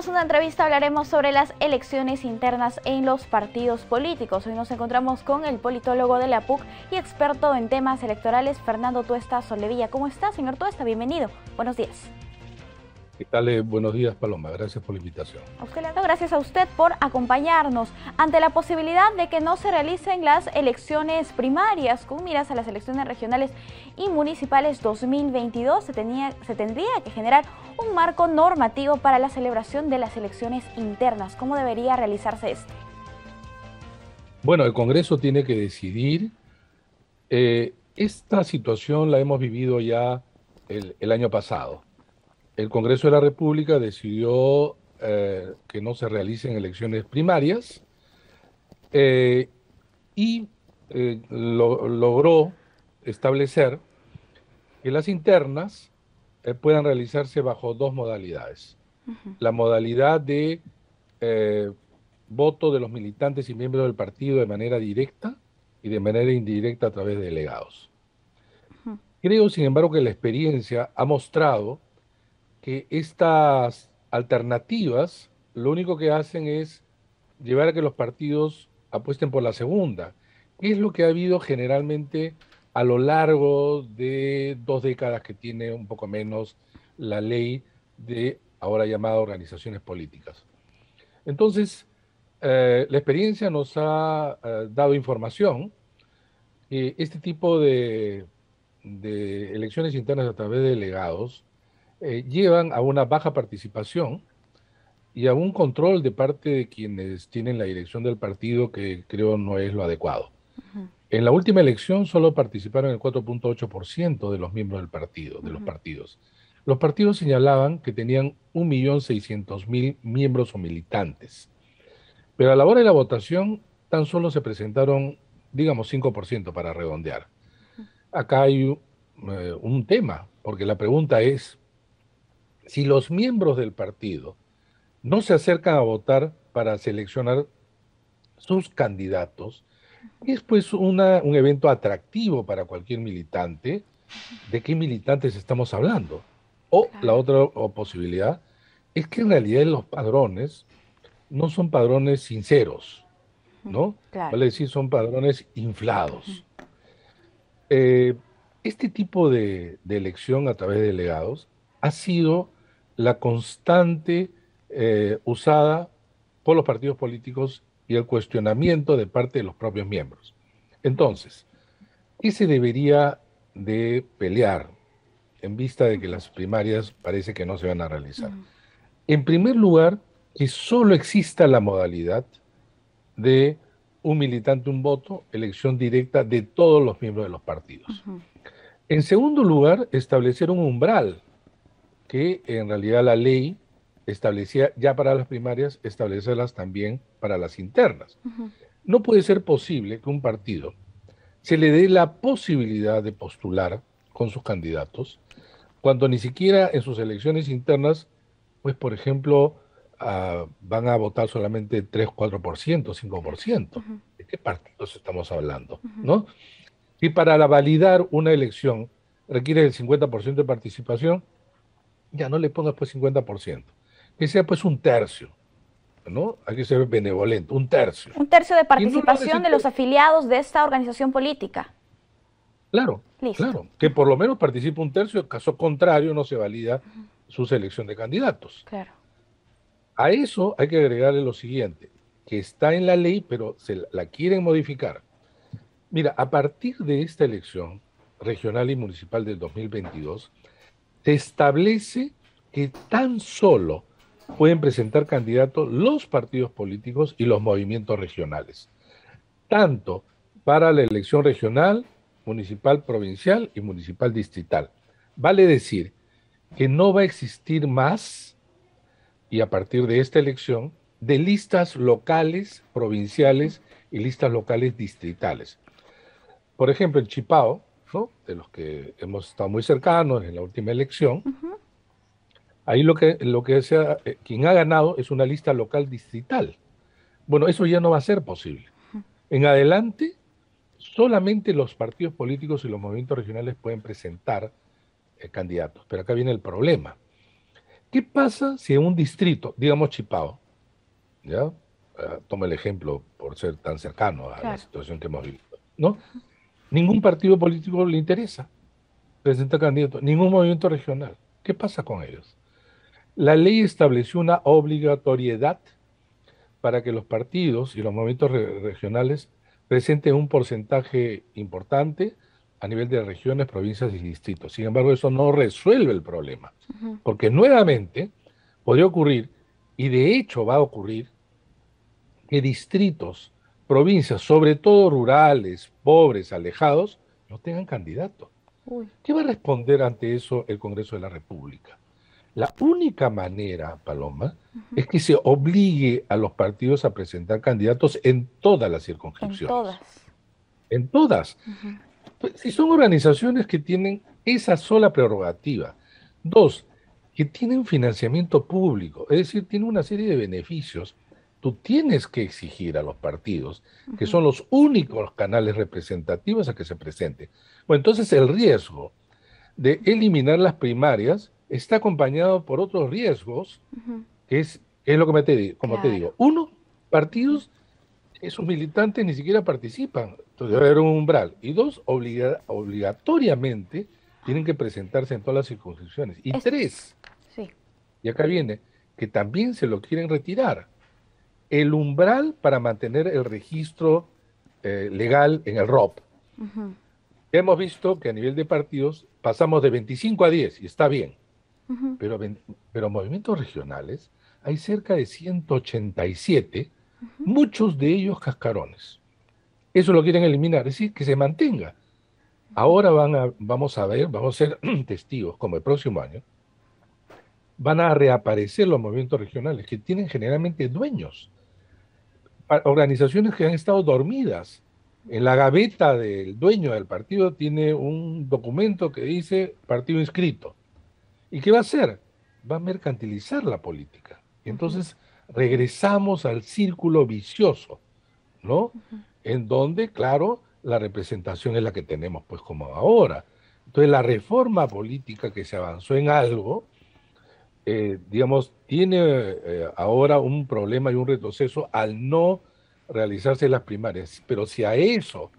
segunda entrevista hablaremos sobre las elecciones internas en los partidos políticos. Hoy nos encontramos con el politólogo de la PUC y experto en temas electorales, Fernando Tuesta Soldevilla. ¿Cómo está, señor Tuesta? Bienvenido. Buenos días. ¿Qué tal? Buenos días, Paloma. Gracias por la invitación. Gracias a usted por acompañarnos. Ante la posibilidad de que no se realicen las elecciones primarias con miras a las elecciones regionales y municipales 2022, se tendría que generar un marco normativo para la celebración de las elecciones internas. ¿Cómo debería realizarse esto? Bueno, el Congreso tiene que decidir. Esta situación la hemos vivido ya el año pasado. El Congreso de la República decidió que no se realicen elecciones primarias y logró establecer que las internas puedan realizarse bajo dos modalidades. La modalidad de voto de los militantes y miembros del partido de manera directa y de manera indirecta a través de delegados. Creo, sin embargo, que la experiencia ha mostrado que estas alternativas lo único que hacen es llevar a que los partidos apuesten por la segunda, que es lo que ha habido generalmente a lo largo de 2 décadas que tiene un poco menos la ley de ahora llamada organizaciones políticas. Entonces, la experiencia nos ha dado información que este tipo de elecciones internas a través de delegados llevan a una baja participación y a un control de parte de quienes tienen la dirección del partido que creo no es lo adecuado. En la última elección solo participaron el 4.8% de los miembros del partido, de los partidos. Los partidos señalaban que tenían 1.600.000 miembros o militantes, pero a la hora de la votación tan solo se presentaron, digamos, 5% para redondear. Acá hay un tema, porque la pregunta es, si los miembros del partido no se acercan a votar para seleccionar sus candidatos, es pues un evento atractivo para cualquier militante. ¿De qué militantes estamos hablando? O la otra posibilidad es que en realidad los padrones no son padrones sinceros, ¿no? Vale decir, son padrones inflados. Este tipo de elección a través de delegados ha sido la constante usada por los partidos políticos y el cuestionamiento de parte de los propios miembros. Entonces, ¿qué se debería de pelear en vista de que las primarias parece que no se van a realizar? En primer lugar, que solo exista la modalidad de un militante, un voto, elección directa de todos los miembros de los partidos. En segundo lugar, establecer un umbral que en realidad la ley establecía ya para las primarias, establecerlas también para las internas. No puede ser posible que un partido se le dé la posibilidad de postular con sus candidatos cuando ni siquiera en sus elecciones internas, pues por ejemplo, van a votar solamente 3, 4%, 5%. ¿De qué partidos estamos hablando? ¿No? Si para validar una elección requiere el 50% de participación, ya no le pongas pues 50%. Que sea pues un tercio, ¿no? Hay que ser benevolente, un tercio. Un tercio de participación de los afiliados de esta organización política. Claro, claro. Que por lo menos participe un tercio, en caso contrario no se valida su selección de candidatos. Claro. A eso hay que agregarle lo siguiente, que está en la ley, pero se la quieren modificar. Mira, a partir de esta elección regional y municipal del 2022, se establece que tan solo pueden presentar candidatos los partidos políticos y los movimientos regionales, tanto para la elección regional, municipal, provincial y municipal distrital. Vale decir que no va a existir más, y a partir de esta elección, de listas locales, provinciales y listas locales distritales. Por ejemplo, en Chipao, ¿no?, de los que hemos estado muy cercanos en la última elección, ahí quien ha ganado es una lista local distrital. Bueno, eso ya no va a ser posible. En adelante, solamente los partidos políticos y los movimientos regionales pueden presentar candidatos. Pero acá viene el problema. ¿Qué pasa si en un distrito, digamos Chipao, ¿ya? Toma el ejemplo por ser tan cercano a la Claro. situación que hemos vivido, ¿no? Ningún partido político le interesa presentar candidato, ningún movimiento regional. ¿Qué pasa con ellos? La ley estableció una obligatoriedad para que los partidos y los movimientos regionales presenten un porcentaje importante a nivel de regiones, provincias y distritos. Sin embargo, eso no resuelve el problema, Ujú. porque nuevamente podría ocurrir, y de hecho va a ocurrir, que distritos, provincias, sobre todo rurales, pobres, alejados, no tengan candidato. Uy. ¿Qué va a responder ante eso el Congreso de la República? La única manera, Paloma, Ujú. es que se obligue a los partidos a presentar candidatos en todas las En circunscripciones. todas. En todas. Ujú. Pues, si son organizaciones que tienen esa sola prerrogativa. Dos, que tienen financiamiento público, es decir, tienen una serie de beneficios. Tú tienes que exigir a los partidos, que Ujú. son los únicos canales representativos a que se presente. Bueno, entonces el riesgo de eliminar las primarias está acompañado por otros riesgos, Ujú. que es lo que como te Claro. digo. Uno, Ujú. partidos, esos militantes ni siquiera participan, entonces debe haber un umbral. Y dos, obligatoriamente tienen que presentarse en todas las circunscripciones. Y Es, tres, sí. y acá viene, que también se lo quieren retirar, el umbral para mantener el registro legal en el ROP. Ujú. Hemos visto que a nivel de partidos pasamos de 25 a 10 y está bien, Ujú. pero, pero movimientos regionales hay cerca de 187, Ujú. muchos de ellos cascarones. Eso lo quieren eliminar, es decir, que se mantenga. Ahora vamos a ver, vamos a ser testigos, como el próximo año, van a reaparecer los movimientos regionales, que tienen generalmente dueños, organizaciones que han estado dormidas. En la gaveta del dueño del partido tiene un documento que dice partido inscrito. ¿Y qué va a hacer? Va a mercantilizar la política. Y Ujú. entonces regresamos al círculo vicioso, ¿no? Ujú. En donde, claro, la representación es la que tenemos, pues como ahora. Entonces, la reforma política que se avanzó en algo, digamos, tiene ahora un problema y un retroceso al no realizarse las primarias. Pero si a eso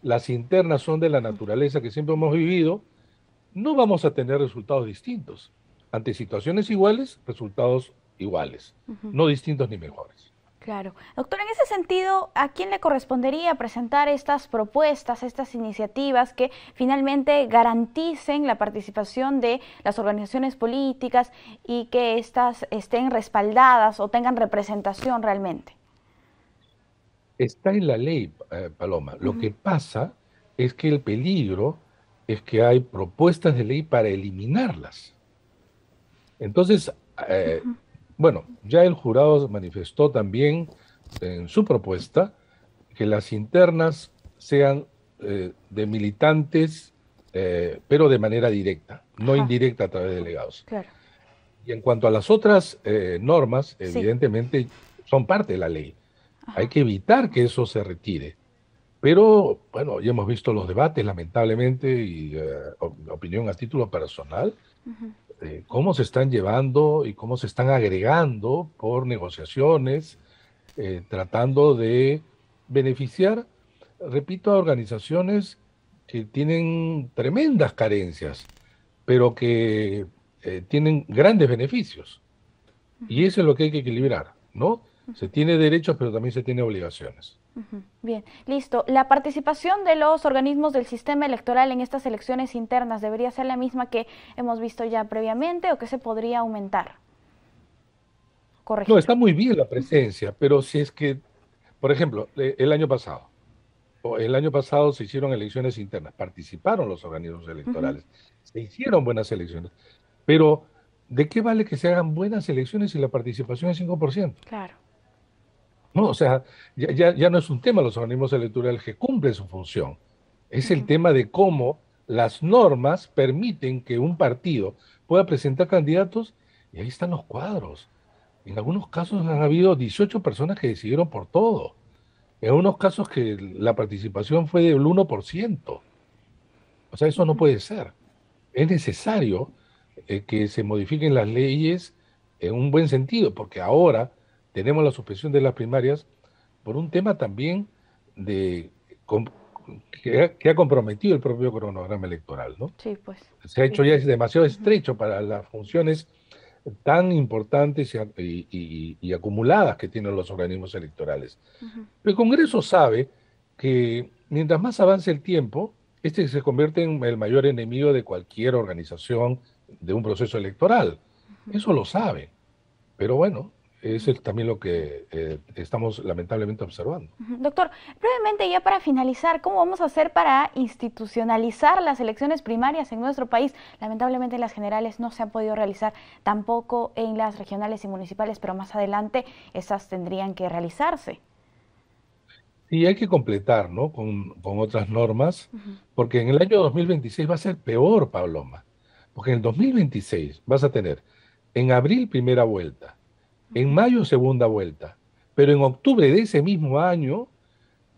las internas son de la naturaleza que siempre hemos vivido, no vamos a tener resultados distintos. Ante situaciones iguales, resultados iguales, Ujú. no distintos ni mejores. Claro. Doctor, en ese sentido, ¿a quién le correspondería presentar estas propuestas, estas iniciativas que finalmente garanticen la participación de las organizaciones políticas y que éstas estén respaldadas o tengan representación realmente? Está en la ley, Paloma. Lo Ujú. que pasa es que el peligro es que hay propuestas de ley para eliminarlas. Entonces, Ujú. bueno, ya el jurado manifestó también en su propuesta que las internas sean de militantes, pero de manera directa, no Ajá, indirecta a través de delegados. claro. Y en cuanto a las otras normas, Sí. evidentemente son parte de la ley. Hay Ajá. que evitar que eso se retire. Pero, bueno, ya hemos visto los debates, lamentablemente, y opinión a título personal, Ujú. cómo se están llevando y cómo se están agregando por negociaciones, tratando de beneficiar, repito, a organizaciones que tienen tremendas carencias, pero que tienen grandes beneficios. Y Ujú. eso es lo que hay que equilibrar, ¿no? Se Ujú. tiene derechos, pero también se tiene obligaciones. Ujú. Bien, listo. ¿La participación de los organismos del sistema electoral en estas elecciones internas debería ser la misma que hemos visto ya previamente o que se podría aumentar, No, corregir? está muy bien la presencia, pero si es que, por ejemplo, el año pasado se hicieron elecciones internas, participaron los organismos Ujú. electorales, se hicieron buenas elecciones, pero ¿de qué vale que se hagan buenas elecciones si la participación es 5%? Claro. No, o sea, ya no es un tema los organismos electorales que cumplen su función, es el Ujú. tema de cómo las normas permiten que un partido pueda presentar candidatos y ahí están los cuadros. En algunos casos han habido 18 personas que decidieron por todo. En algunos casos que la participación fue del 1%. O sea, eso no Ujú. puede ser. Es necesario que se modifiquen las leyes en un buen sentido, porque ahora tenemos la suspensión de las primarias por un tema también de, com- que ha comprometido el propio cronograma electoral, ¿no? Sí, pues. Se ha Sí. hecho ya es demasiado Ujú. estrecho para las funciones tan importantes y acumuladas que tienen los organismos electorales. Ujú. El Congreso sabe que mientras más avance el tiempo, este se convierte en el mayor enemigo de cualquier organización de un proceso electoral. Ujú. Eso lo sabe, pero bueno, eso Ujú. es también lo que estamos lamentablemente observando. Ujú. Doctor, brevemente ya para finalizar, ¿cómo vamos a hacer para institucionalizar las elecciones primarias en nuestro país? Lamentablemente en las generales no se han podido realizar, tampoco en las regionales y municipales, pero más adelante esas tendrían que realizarse. Y hay que completar, ¿no? Con otras normas, Ujú. porque en el año 2026 va a ser peor, Paloma, porque en el 2026 vas a tener en abril primera vuelta, en Ujú. mayo segunda vuelta, pero en octubre de ese mismo año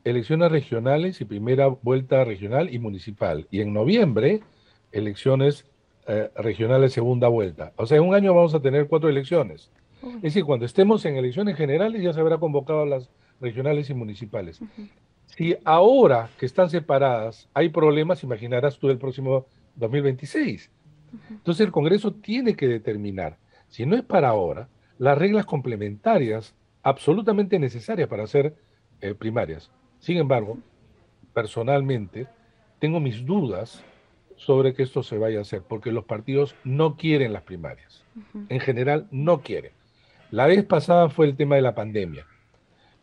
elecciones regionales y primera vuelta regional y municipal, y en noviembre elecciones regionales segunda vuelta. O sea, en un año vamos a tener 4 elecciones. Uy. Es decir, cuando estemos en elecciones generales ya se habrá convocado a las regionales y municipales. Ujú. Si ahora que están separadas hay problemas, imaginarás tú el próximo 2026. Ujú. Entonces el Congreso tiene que determinar, si no es para ahora, las reglas complementarias absolutamente necesarias para hacer primarias. Sin embargo, personalmente, tengo mis dudas sobre que esto se vaya a hacer, porque los partidos no quieren las primarias. Ujú. En general, no quieren. La vez pasada fue el tema de la pandemia,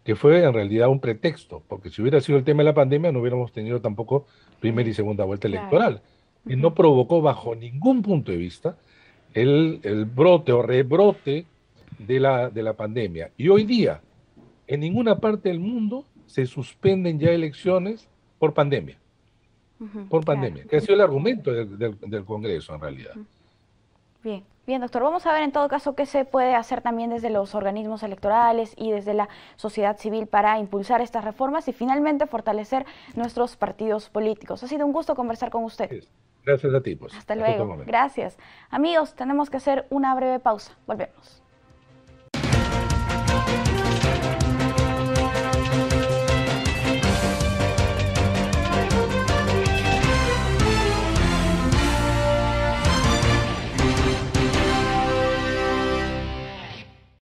que fue en realidad un pretexto, porque si hubiera sido el tema de la pandemia no hubiéramos tenido tampoco primera y segunda vuelta Claro. electoral, que Ujú. no provocó bajo ningún punto de vista el brote o rebrote de la pandemia. Y hoy día, en ninguna parte del mundo se suspenden ya elecciones Ujú. por Claro. pandemia, que ha sido el argumento del Congreso en realidad. Ujú. Bien, bien, doctor. Vamos a ver en todo caso qué se puede hacer también desde los organismos electorales y desde la sociedad civil para impulsar estas reformas y finalmente fortalecer nuestros partidos políticos. Ha sido un gusto conversar con usted. Gracias a ti, pues. Hasta Hasta otro luego. momento. Gracias. Amigos, tenemos que hacer una breve pausa. Volvemos.